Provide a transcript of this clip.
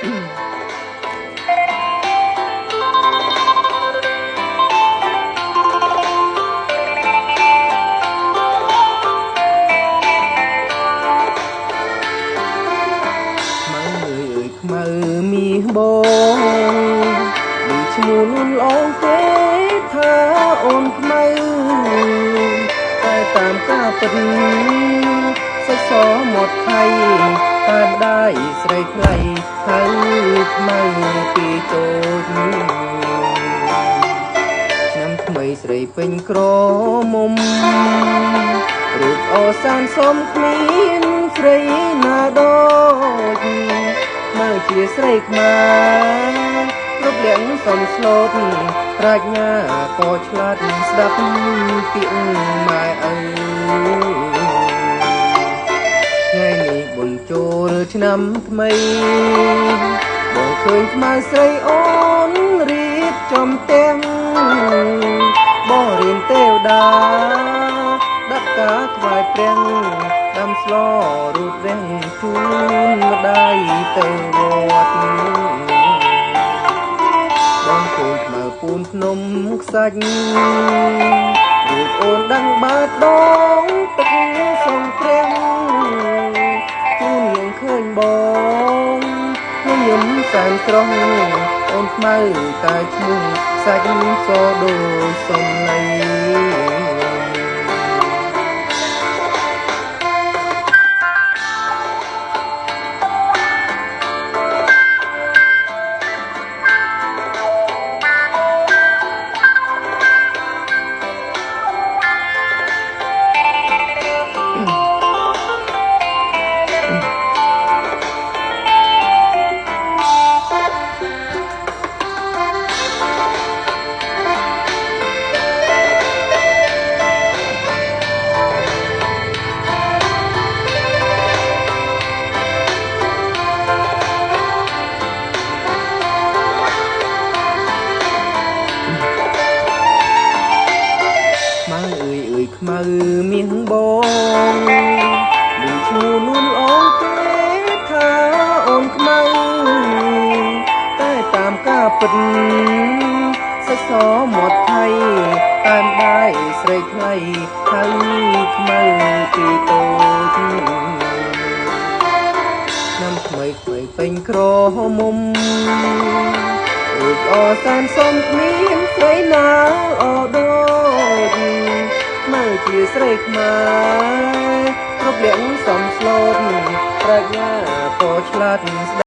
មើមីបងពីឈ្មោះនួនល្អទេថាអូនខ្មៅតែតាមការពិតសិស្សមកថៃតែម្ដាយស្រីថ្លៃហើយខ្មៅពីតូចឆ្នាំថ្មីស្រីពេញក្រមុំរូបអសានសមគ្មានស្រីណាដូចមើលជាស្រីខ្មែររូបលាងសំស្លូតប្រាជ្ញាក៏ឆ្លាតស្ដាប់ពាក្យម៉ែឪថ្ងៃនេះបុណ្យចូលឆ្នាំថ្មីបងឃើញខ្មៅស្រីអូនរៀបចំទាំងបរិញ្ញទេវតាដាក់ការថ្វាយព្រះដាំស្លរូបរាងជូនម្ដាយទៅវត្តបងគូនខ្មៅពូនភ្នំខ្សាច់រូបអូនដឹងបាតដងទឹកសំព្រះជូនយើងឃើញបងខ្ញុំសែនស្រស់អូនខ្មៅតែឈ្មោះសាច់សដូចសំឡីខ្មៅមាសបងមានឈ្មោះនួនល្អទេថាអូនខ្មៅតែតាមការពិតសិស្សមកថៃតែម្ដាយស្រីថ្លៃហើយខ្មៅពីតូចឆ្នាំថ្មីថ្មីពេញក្រមុំរូបអសានសមគ្មានស្រីណាអដូចមើលជាស្រីខ្មែរគ្រប់លៀងសំស្លូតប្រាជ្ញាក៏ឆ្លាត